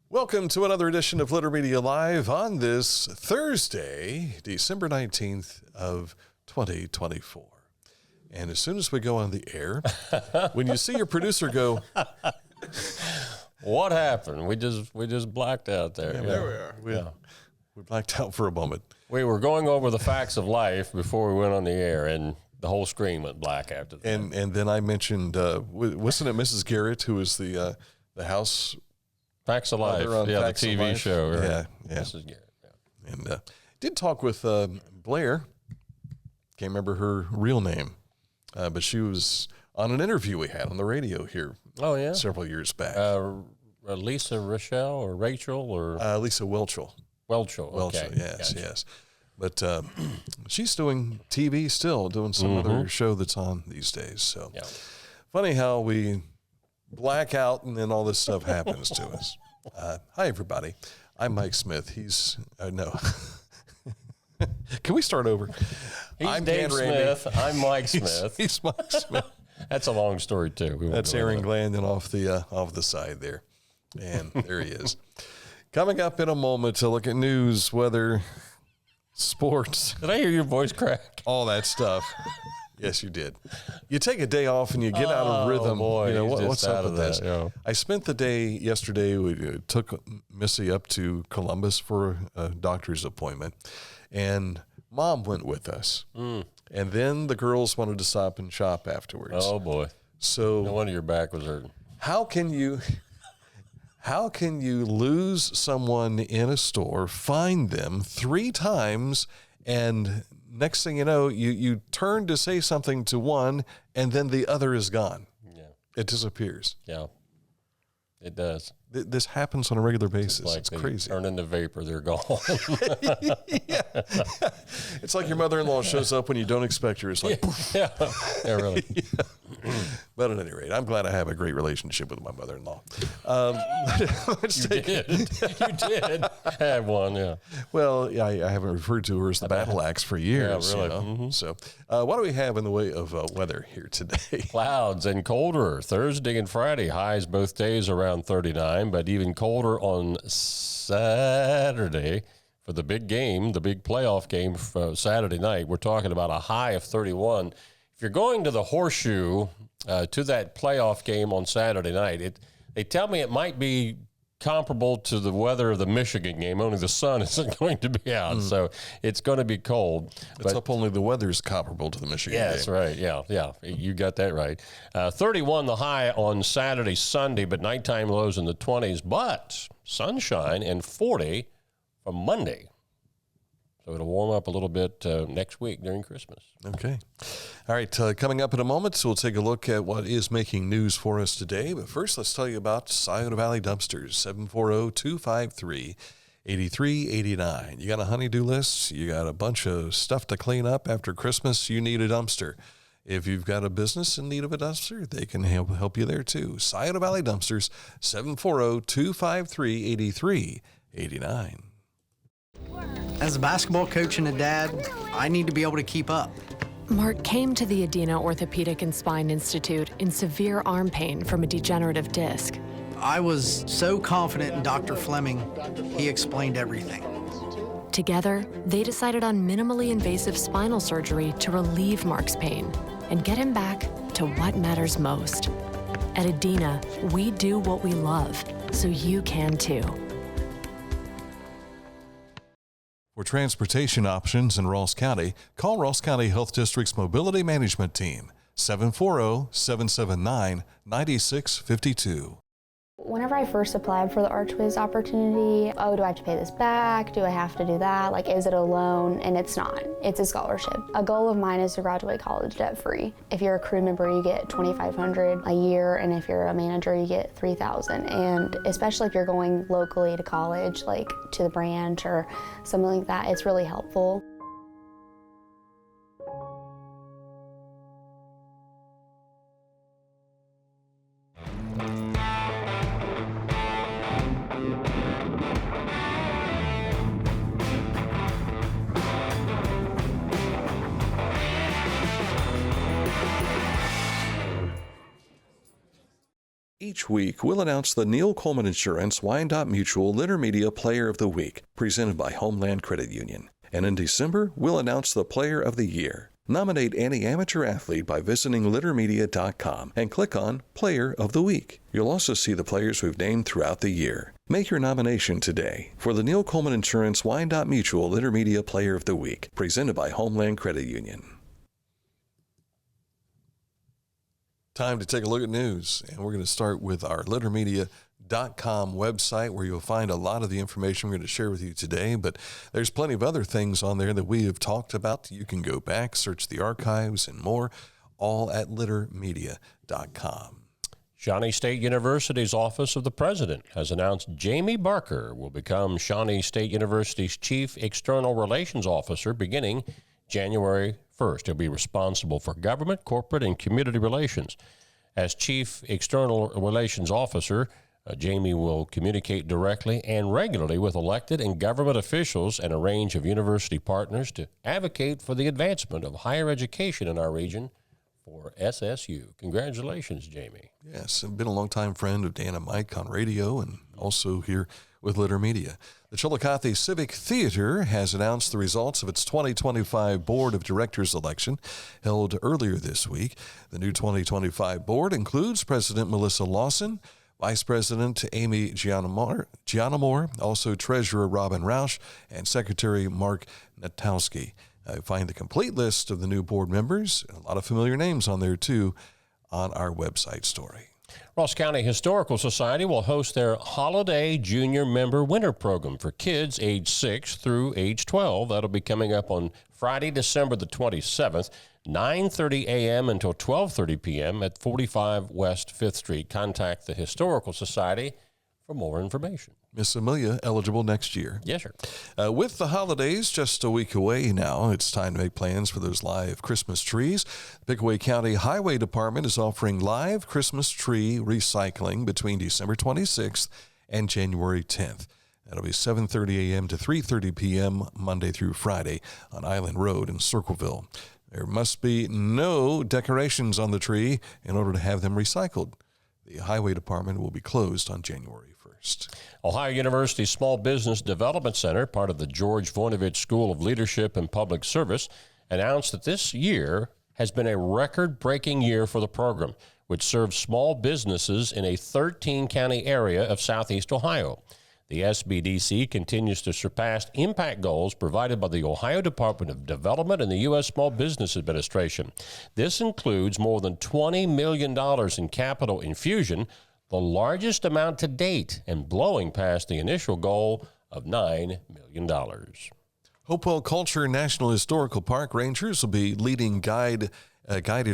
Welcome to another edition of Litter Media Live on this Thursday, December 19th of 2024. And as soon as we go on the air, when you see your producer go, what happened? We just blacked out there. Yeah, there we are. We blacked out for a moment. We were going over the facts of life before we went on the air, and the whole screen went black after that. And then I mentioned, wasn't it Mrs. Garrett, who was the house... Facts of Life, the TV show. Right? Yeah. Mrs. Garrett. Yeah. And did talk with Blair. Can't remember her real name, but she was on an interview we had on the radio here. Oh yeah, several years back. Lisa Rochelle or Rachel or Lisa Welchel. Okay. Yes, gotcha. yes. But she's doing TV still, doing some other show that's on these days. So funny how we black out and then all this stuff happens to us. Hi, everybody. I'm Mike Smith. He's, no. Can we start over? I'm Dave Smith. I'm Mike Smith. He's Mike Smith. That's a long story, too. That's Aaron Glandon off the side there. And there he is. Coming up in a moment to look at news, weather, sports. Did I hear your voice crack? All that stuff. Yes, you did. You take a day off and you get out of rhythm. Boy, you know, what's up with this? Yeah. I spent the day yesterday. We took Missy up to Columbus for a doctor's appointment, and Mom went with us. And then the girls wanted to stop and shop afterwards. Oh, boy. So no wonder your back was hurting. How can you lose someone in a store, find them 3 times, and next thing you know, you turn to say something to one, and then the other is gone. Yeah. It disappears. Yeah, it does. This happens on a regular basis. It's crazy. Turn into vapor, they're gone. Yeah. It's like your mother-in-law shows up when you don't expect her. It's like, yeah, really. Yeah. But at any rate, I'm glad I have a great relationship with my mother-in-law. You did have one, yeah. Well, yeah, I haven't referred to her as the battle axe for years. Yeah, really. You know? So what do we have in the way of weather here today? Clouds and colder. Thursday and Friday, highs both days around 39, but even colder on Saturday for the big game, the big playoff game for Saturday night. We're talking about a high of 31. If you're going to the Horseshoe to that playoff game on Saturday night, they tell me it might be comparable to the weather of the Michigan game, only the sun isn't going to be out, so it's going to be cold. Only the weather's comparable to the Michigan game. That's right, yeah, you got that right. 31 the high on Saturday, Sunday, but nighttime lows in the 20s, but sunshine and 40 for Monday. So it'll warm up a little bit next week during Christmas. Okay. All right, coming up in a moment, so we'll take a look at what is making news for us today. But first, let's tell you about Scioto Valley Dumpsters, 740-253-8389. You got a honey-do list? You got a bunch of stuff to clean up after Christmas? You need a dumpster. If you've got a business in need of a dumpster, they can help you there too. Scioto Valley Dumpsters, 740-253-8389. As a basketball coach and a dad, I need to be able to keep up. Mark came to the Adina Orthopedic and Spine Institute in severe arm pain from a degenerative disc. I was so confident in Dr. Fleming, he explained everything. Together, they decided on minimally invasive spinal surgery to relieve Mark's pain and get him back to what matters most. At Adina, we do what we love, so you can too. For transportation options in Ross County, call Ross County Health District's Mobility Management Team, 740-779-9652. Whenever I first applied for the ArchWiz opportunity, do I have to pay this back? Do I have to do that? Like, is it a loan? And it's not. It's a scholarship. A goal of mine is to graduate college debt-free. If you're a crew member, you get $2,500 a year, and if you're a manager, you get $3,000. And especially if you're going locally to college, like to the branch or something like that, it's really helpful. Each Each week, we'll announce the Neil Coleman Insurance Wyandotte Mutual Intermedia Player of the Week, presented by Homeland Credit Union. And in December, we'll announce the Player of the Year. Nominate any amateur athlete by visiting littermedia.com and click on Player of the Week. You'll also see the players we've named throughout the year. Make your nomination today for the Neil Coleman Insurance Wyandotte Mutual Intermedia Player of the Week, presented by Homeland Credit Union. Time to take a look at news, and we're going to start with our littermedia.com website, where you'll find a lot of the information we're going to share with you today, but there's plenty of other things on there that we have talked about. You can go back, search the archives and more, all at littermedia.com. Shawnee State University's Office of the President has announced Jamie Barker will become Shawnee State University's Chief External Relations Officer beginning January 1st. He'll be responsible for government, corporate, and community relations. As Chief External Relations Officer, Jamie will communicate directly and regularly with elected and government officials and a range of university partners to advocate for the advancement of higher education in our region for SSU. Congratulations, Jamie. Yes, I've been a longtime friend of Dan and Mike on radio and also here with Litter Media. The Chillicothe Civic Theater has announced the results of its 2025 Board of Directors election held earlier this week. The new 2025 board includes President Melissa Lawson, Vice President Amy Gianamore, also Treasurer Robin Roush, and Secretary Mark Natowski. Find the complete list of the new board members, a lot of familiar names on there too, on our website story. Ross County Historical Society will host their Holiday Junior Member Winter Program for kids age 6 through age 12. That'll be coming up on Friday, December the 27th, 9:30 a.m. until 12:30 p.m. at 45 West 5th Street. Contact the Historical Society for more information. Miss Amelia eligible next year. Yes, sir. With the holidays just a week away now, it's time to make plans for those live Christmas trees. The Pickaway County Highway Department is offering live Christmas tree recycling between December 26th and January 10th. That'll be 7:30 a.m. to 3:30 p.m. Monday through Friday on Island Road in Circleville. There must be no decorations on the tree in order to have them recycled. The Highway Department will be closed on January 1st. Ohio University Small Business Development Center, part of the George Voinovich School of Leadership and Public Service, announced that this year has been a record-breaking year for the program, which serves small businesses in a 13-county area of southeast Ohio. The SBDC continues to surpass impact goals provided by the Ohio Department of Development and the U.S. Small Business Administration. This includes more than $20 million in capital infusion, the largest amount to date, and blowing past the initial goal of $9 million. Hopewell Culture National Historical Park Rangers will be leading guided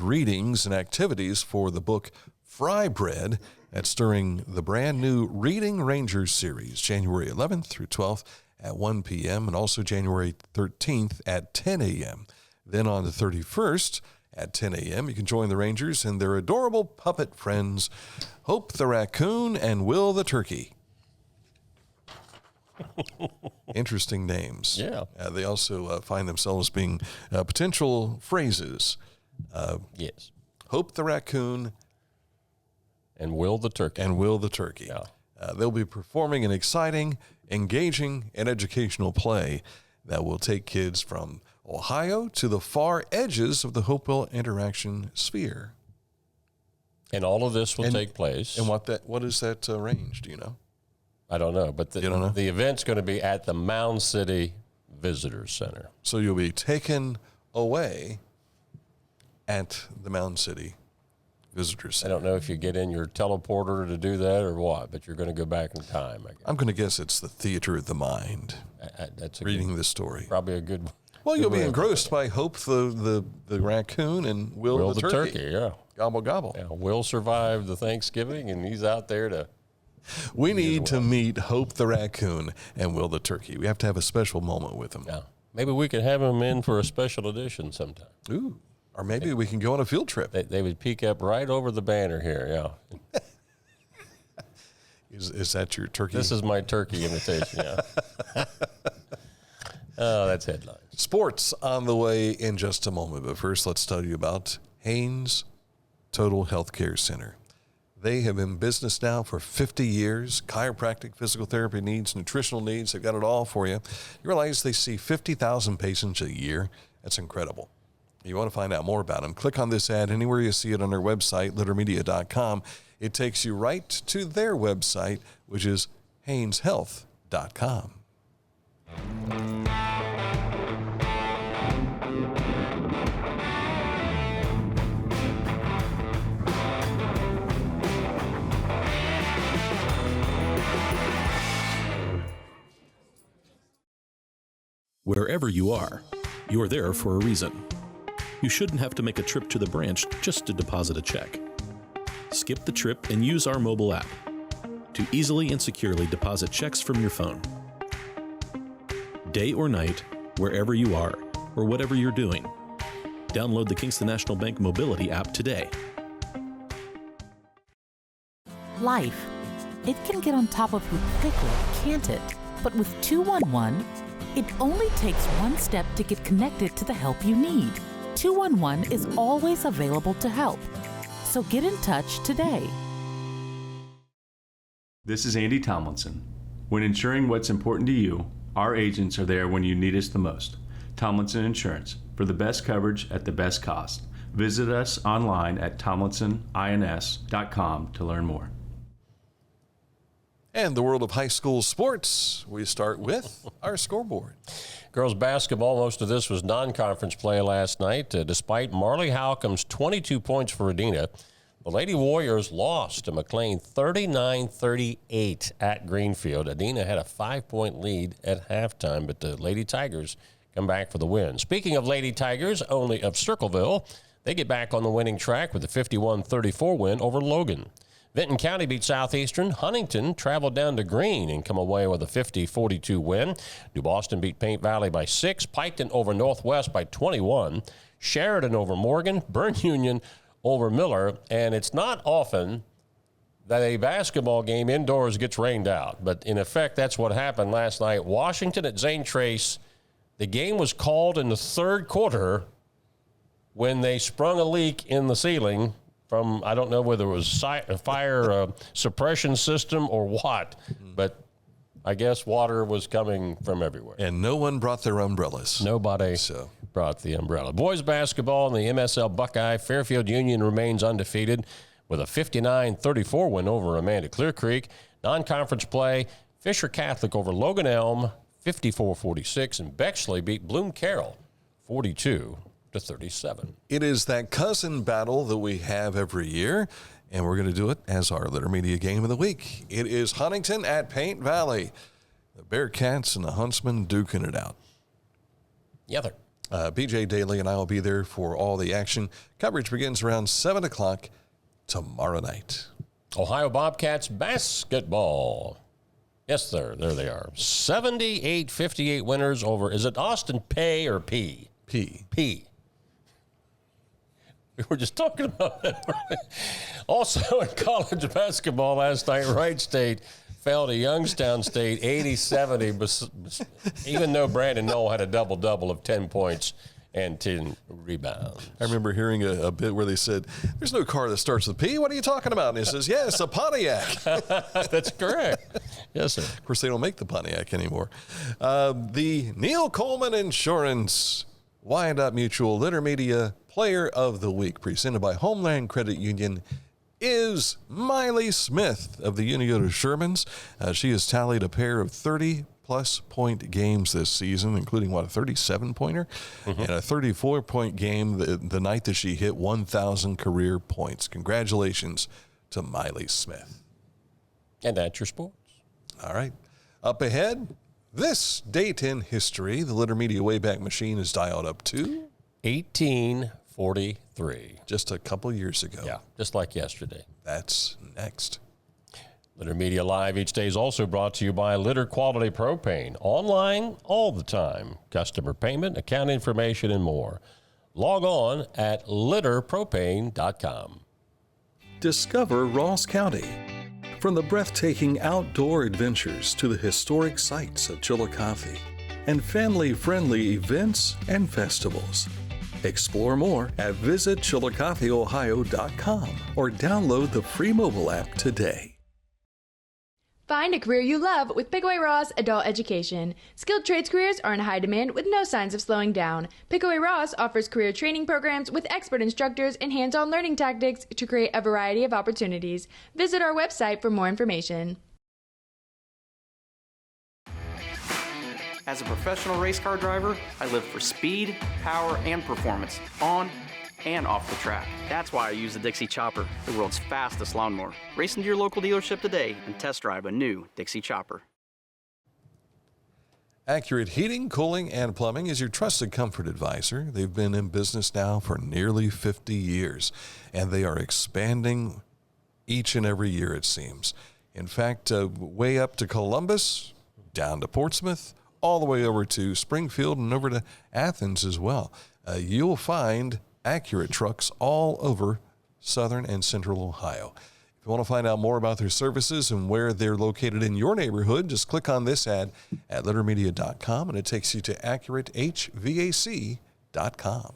readings and activities for the book Fry Bread. That's during the brand new Reading Rangers series, January 11th through 12th at 1 p.m. and also January 13th at 10 a.m. Then on the 31st at 10 a.m., you can join the Rangers and their adorable puppet friends, Hope the Raccoon and Will the Turkey. Interesting names. Yeah. They also find themselves being potential phrases. Yes. Hope the Raccoon and Will the Turkey. And Will the Turkey. Yeah. They'll be performing an exciting, engaging, and educational play that will take kids from Ohio to the far edges of the Hopewell interaction sphere. And all of this will take place. And what is that range? Do you know? I don't know, but you don't know? The event's going to be at the Mound City Visitor Center. So you'll be taken away at the Mound City Visitor Center. I don't know if you get in your teleporter to do that or what, but you're going to go back in time, I guess. I'm going to guess it's the theater of the mind. That's reading the story. Probably a good. Well, you'll be engrossed by Hope the raccoon and Will the turkey. Yeah. Gobble gobble. Yeah, Will survived the Thanksgiving, and he's out there to. We need to meet Hope the raccoon and Will the turkey. We have to have a special moment with him. Yeah. Maybe we could have him in for a special edition sometime. Ooh. Or maybe we can go on a field trip. They would peek up right over the banner here, yeah. Is that your turkey? This is my turkey imitation, yeah. Oh, that's headlines. Sports on the way in just a moment. But first, let's tell you about Haynes Total Health Care Center. They have been in business now for 50 years. Chiropractic, physical therapy needs, nutritional needs, they've got it all for you. You realize they see 50,000 patients a year? That's incredible. You want to find out more about them, click on this ad anywhere you see it on their website, littermedia.com. It takes you right to their website, which is HainesHealth.com. Wherever you are, you're there for a reason. You shouldn't have to make a trip to the branch just to deposit a check. Skip the trip and use our mobile app to easily and securely deposit checks from your phone. Day or night, wherever you are, or whatever you're doing, download the Kingston National Bank Mobility app today. Life, it can get on top of you quickly, can't it? But with 211, it only takes one step to get connected to the help you need. 211 is always available to help. So get in touch today. This is Andy Tomlinson. When ensuring what's important to you, our agents are there when you need us the most. Tomlinson Insurance, for the best coverage at the best cost. Visit us online at tomlinsonins.com to learn more. And the world of high school sports, we start with our scoreboard. Girls basketball, most of this was non-conference play last night. Despite Marley Halcom's 22 points for Adina, the Lady Warriors lost to McLean 39-38 at Greenfield. Adina had a 5-point lead at halftime, but the Lady Tigers come back for the win. Speaking of Lady Tigers, only of Circleville, they get back on the winning track with a 51-34 win over Logan. Vinton County beat Southeastern. Huntington traveled down to Greene and come away with a 50-42 win. New Boston beat Paint Valley by 6. Piketon over Northwest by 21. Sheridan over Morgan. Bern Union over Miller. And it's not often that a basketball game indoors gets rained out. But in effect, that's what happened last night. Washington at Zane Trace. The game was called in the third quarter when they sprung a leak in the ceiling from, I don't know whether it was a fire suppression system or what, but I guess water was coming from everywhere. And no one brought their umbrellas. Nobody brought the umbrella. Boys basketball in the MSL Buckeye, Fairfield Union remains undefeated with a 59-34 win over Amanda Clear Creek. Non-conference play, Fisher Catholic over Logan Elm, 54-46, and Bexley beat Bloom Carroll, 42-37. It is that cousin battle that we have every year, and we're going to do it as our Litter Media Game of the Week. It is Huntington at Paint Valley. The Bearcats and the Huntsmen duking it out. Yeah, BJ Daly and I will be there for all the action. Coverage begins around 7 o'clock tomorrow night. Ohio Bobcats basketball. Yes, sir. There they are. 78-58 winners over, is it Austin Pay or P? P. We were just talking about that. Also in college basketball last night, Wright State fell to Youngstown State 80-70, even though Brandon Knoll had a double-double of 10 points and 10 rebounds. I remember hearing a bit where they said, there's no car that starts with P. What are you talking about? And he says, yeah, it's a Pontiac. That's correct. Yes, sir. Of course, they don't make the Pontiac anymore. The Neil Coleman Insurance Wyandotte Mutual Litter Media Player of the Week, presented by Homeland Credit Union, is Miley Smith of the Uniota Shermans. She has tallied a pair of 30-plus point games this season, including, a 37-pointer? And a 34-point game the night that she hit 1,000 career points. Congratulations to Miley Smith. And that's your sports. All right. Up ahead, this date in history, the Litter Media Wayback Machine is dialed up to 1843. Just a couple years ago. Yeah, just like yesterday. That's next. Litter Media Live each day is also brought to you by Litter Quality Propane. Online all the time. Customer payment, account information, and more. Log on at litterpropane.com. Discover Ross County. From the breathtaking outdoor adventures to the historic sights of Chillicothe and family-friendly events and festivals, Explore more at visitchillicotheohio.com or download the free mobile app today. Find a career you love with Pickaway Ross Adult Education. Skilled trades careers are in high demand with no signs of slowing down. Pickaway Ross offers career training programs with expert instructors and hands-on learning tactics to create a variety of opportunities. Visit our website for more information. As a professional race car driver, I live for speed, power, and performance on and off the track. That's why I use the Dixie Chopper, the world's fastest lawnmower. Race into your local dealership today and test drive a new Dixie Chopper. Accurate Heating, Cooling, and Plumbing is your trusted comfort advisor. They've been in business now for nearly 50 years, and they are expanding each and every year, it seems. In fact, way up to Columbus, down to Portsmouth, all the way over to Springfield and over to Athens as well. You'll find Accurate trucks all over southern and central Ohio. If you want to find out more about their services and where they're located in your neighborhood, just click on this ad at lettermedia.com and it takes you to AccurateHVAC.com.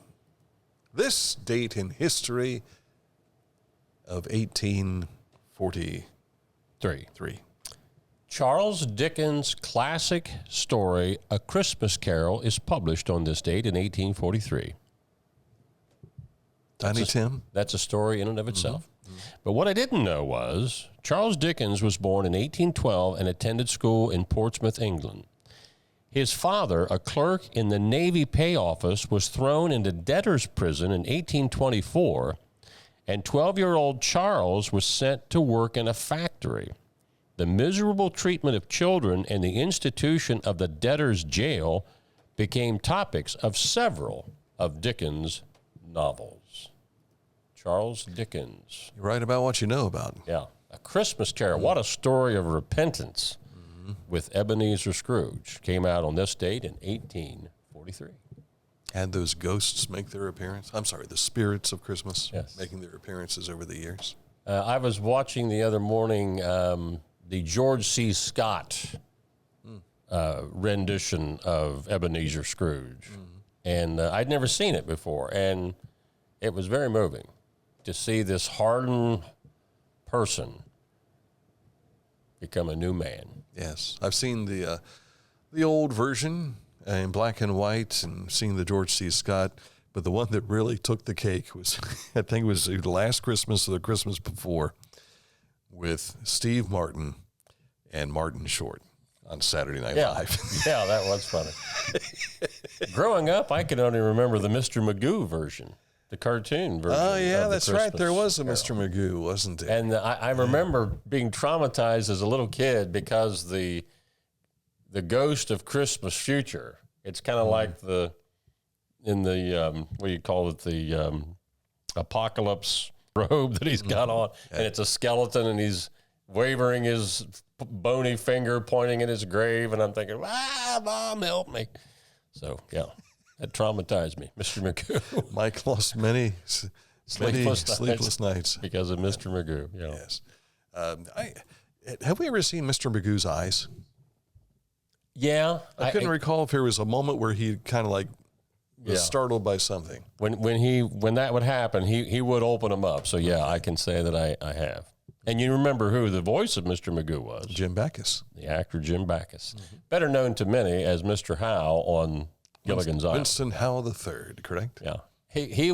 This date in history of 1843. Charles Dickens' classic story, A Christmas Carol, is published on this date in 1843. Tiny Tim? That's a story in and of itself. Mm-hmm. But what I didn't know was Charles Dickens was born in 1812 and attended school in Portsmouth, England. His father, a clerk in the Navy Pay Office, was thrown into debtor's prison in 1824, and 12-year-old Charles was sent to work in a factory. The miserable treatment of children and the institution of the debtor's jail became topics of several of Dickens' novels. Charles Dickens. You write about what you know about. Yeah. A Christmas Carol. Mm-hmm. What a story of repentance with Ebenezer Scrooge. Came out on this date in 1843. Had those ghosts make their appearance? I'm sorry, the spirits of Christmas making their appearances over the years. I was watching the other morning the George C. Scott rendition of Ebenezer Scrooge. Mm-hmm. And I'd never seen it before. And it was very moving to see this hardened person become a new man. Yes. I've seen the old version in black and white and seen the George C. Scott, but the one that really took the cake was, I think it was the last Christmas or the Christmas before, with Steve Martin and Martin Short on Saturday Night Live. Yeah, that was funny. Growing up, I could only remember the Mr. Magoo version. The cartoon version. Oh, yeah, that's right. There was a Mr. Magoo, wasn't there? And I remember being traumatized as a little kid because the ghost of Christmas future, it's kind of like what do you call it, the apocalypse robe that he's got on, and it's a skeleton, and he's wavering his bony finger pointing at his grave, and I'm thinking, Mom, help me. So, yeah. That traumatized me, Mr. Magoo. Mike lost many sleepless nights because of Mr. Magoo. Yeah. Yes. Have we ever seen Mr. Magoo's eyes? Yeah. I couldn't recall if there was a moment where he kind of like was startled by something. When that would happen, he would open them up. So yeah, I can say that I have. And you remember who the voice of Mr. Magoo was? Jim Backus. The actor Jim Backus. Mm-hmm. Better known to many as Mr. Howe on Gilligan's Island. Winston Howell III, correct? Yeah. He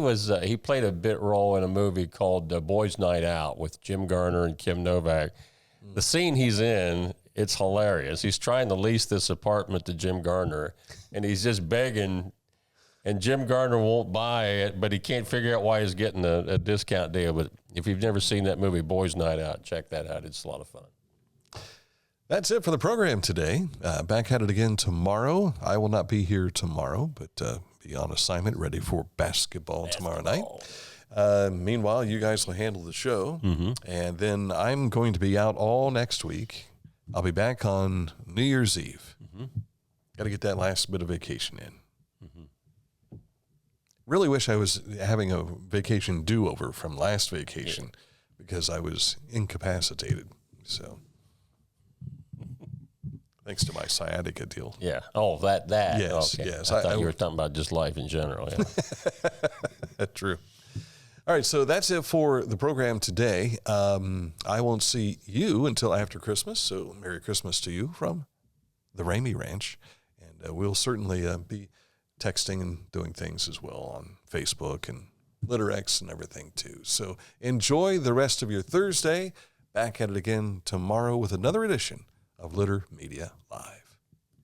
played a bit role in a movie called Boys Night Out with Jim Garner and Kim Novak. The scene he's in, it's hilarious. He's trying to lease this apartment to Jim Garner, and he's just begging, and Jim Garner won't buy it, but he can't figure out why he's getting a discount deal. But if you've never seen that movie, Boys Night Out, check that out. It's a lot of fun. That's it for the program today. Back at it again tomorrow. I will not be here tomorrow, but be on assignment, ready for basketball tomorrow night. Meanwhile, you guys will handle the show, and then I'm going to be out all next week. I'll be back on New Year's Eve. Got to get that last bit of vacation in. Really wish I was having a vacation do-over from last vacation because I was incapacitated. So Thanks to my sciatica deal. Yeah. Oh, that. Yes, okay. yes. I thought you were talking about just life in general. Yeah. True. All right, so that's it for the program today. I won't see you until after Christmas, so Merry Christmas to you from the Ramey Ranch. And we'll certainly be texting and doing things as well on Facebook and LitterX and everything too. So enjoy the rest of your Thursday. Back at it again tomorrow with another edition of Litter Media Live.